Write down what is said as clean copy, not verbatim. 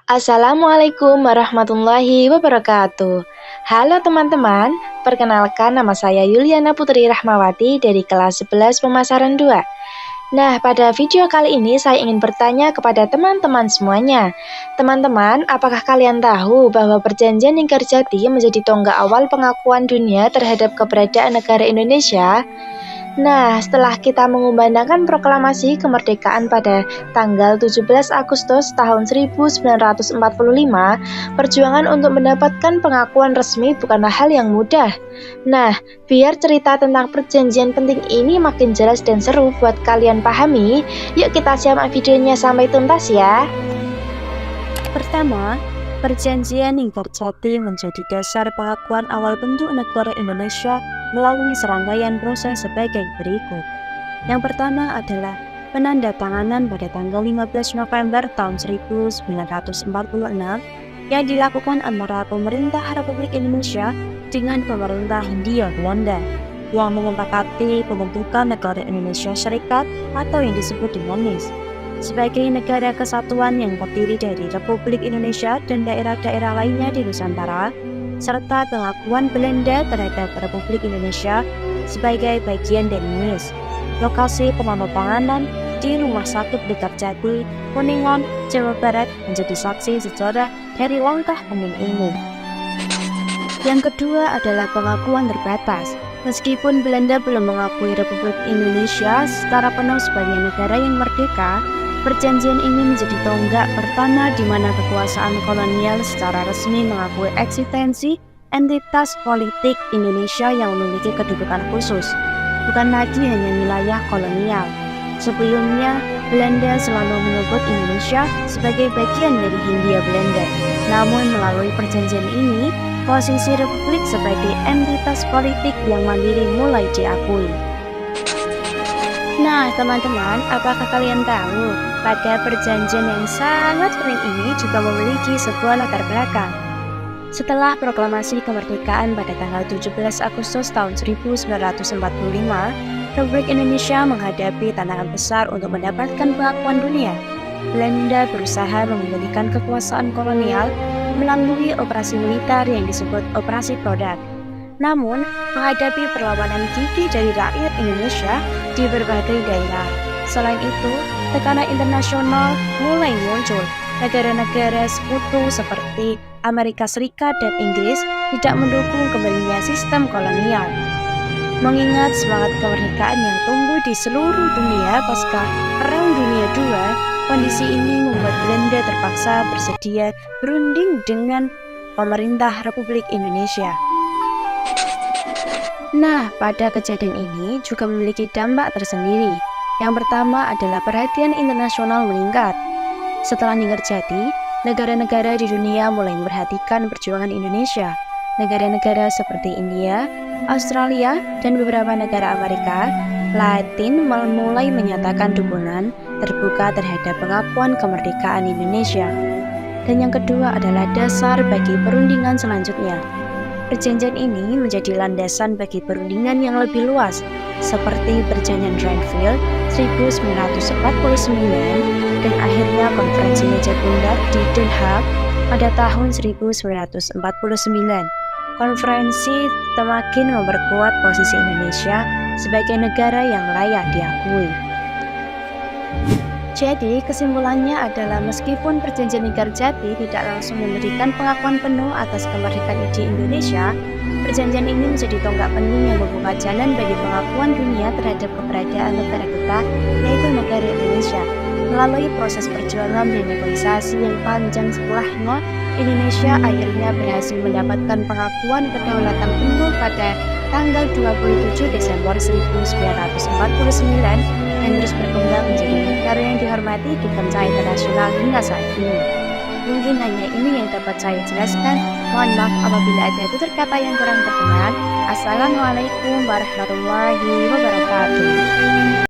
Assalamualaikum warahmatullahi wabarakatuh. Halo teman-teman, perkenalkan nama saya Yuliana Putri Rahmawati dari kelas 11 Pemasaran 2. Nah, pada video kali ini saya ingin bertanya kepada teman-teman semuanya. Teman-teman, apakah kalian tahu bahwa Perjanjian Linggarjati menjadi tonggak awal pengakuan dunia terhadap keberadaan negara Indonesia? Nah, setelah kita mengumandangkan proklamasi kemerdekaan pada tanggal 17 Agustus tahun 1945, perjuangan untuk mendapatkan pengakuan resmi bukanlah hal yang mudah. Nah, biar cerita tentang perjanjian penting ini makin jelas dan seru buat kalian pahami, yuk kita simak videonya sampai tuntas ya. Pertama, Perjanjian Linggarjati menjadi dasar pengakuan awal bentuk negara Indonesia melalui serangkaian proses sebagai berikut. Yang pertama adalah penandatanganan pada tanggal 15 November tahun 1946 yang dilakukan antara pemerintah Republik Indonesia dengan pemerintah Hindia Belanda yang menyepakati pembentukan negara Indonesia Serikat atau yang disebut dengan NIS sebagai negara kesatuan yang terdiri dari Republik Indonesia dan daerah-daerah lainnya di Nusantara, serta pengakuan Belanda terhadap Republik Indonesia sebagai bagian dari NIS. Lokasi penandatanganan di Rumah Sakit Linggarjati, Kuningan, Jawa Barat menjadi saksi sejarah dari langkah penting ini. Yang kedua adalah pengakuan terbatas. Meskipun Belanda belum mengakui Republik Indonesia secara penuh sebagai negara yang merdeka, perjanjian ini menjadi tonggak pertama di mana kekuasaan kolonial secara resmi mengakui eksistensi entitas politik Indonesia yang memiliki kedudukan khusus, bukan lagi hanya wilayah kolonial. Sebelumnya, Belanda selalu menyebut Indonesia sebagai bagian dari Hindia Belanda. Namun melalui perjanjian ini, posisi Republik sebagai entitas politik yang mandiri mulai diakui. Nah, teman-teman, apakah kalian tahu pada perjanjian yang sangat penting ini juga memiliki sebuah latar belakang? Setelah proklamasi kemerdekaan pada tanggal 17 Agustus tahun 1945, Republik Indonesia menghadapi tantangan besar untuk mendapatkan pengakuan dunia. Belanda berusaha mengendalikan kekuasaan kolonial melalui operasi militer yang disebut Operasi Produk. Namun, menghadapi perlawanan gigih dari rakyat Indonesia di berbagai daerah. Selain itu, tekanan internasional mulai muncul. Negara-negara sekutu seperti Amerika Serikat dan Inggris tidak mendukung kembalinya sistem kolonial. Mengingat semangat kemerdekaan yang tumbuh di seluruh dunia pasca Perang Dunia II, kondisi ini membuat Belanda terpaksa bersedia berunding dengan pemerintah Republik Indonesia. Nah, pada kejadian ini juga memiliki dampak tersendiri. Yang pertama adalah perhatian internasional meningkat. Setelah Linggarjati, negara-negara di dunia mulai memperhatikan perjuangan Indonesia. Negara-negara seperti India, Australia, dan beberapa negara Amerika Latin mulai menyatakan dukungan terbuka terhadap pengakuan kemerdekaan Indonesia. Dan yang kedua adalah dasar bagi perundingan selanjutnya. Perjanjian ini menjadi landasan bagi perundingan yang lebih luas, seperti Perjanjian Renville 1949 dan akhirnya Konferensi Meja Bundar di Den Haag pada tahun 1949. Konferensi semakin memperkuat posisi Indonesia sebagai negara yang layak diakui. Jadi, kesimpulannya adalah meskipun Perjanjian Linggarjati tidak langsung memberikan pengakuan penuh atas kemerdekaan di Indonesia, perjanjian ini menjadi tonggak penting yang membuka jalan bagi pengakuan dunia terhadap keberadaan negara kita, yaitu negara Indonesia. Melalui proses perjuangan dan negosiasi yang panjang setelahnya, Indonesia akhirnya berhasil mendapatkan pengakuan kedaulatan penuh pada tanggal 27 Desember 1949 dan terus berkembang menjadi negara yang dihormati di kancah internasional hingga saat ini. Mungkin hanya ini yang dapat saya jelaskan. Mohon maaf apabila ada tutur kata yang kurang berkenan. Assalamualaikum warahmatullahi wabarakatuh.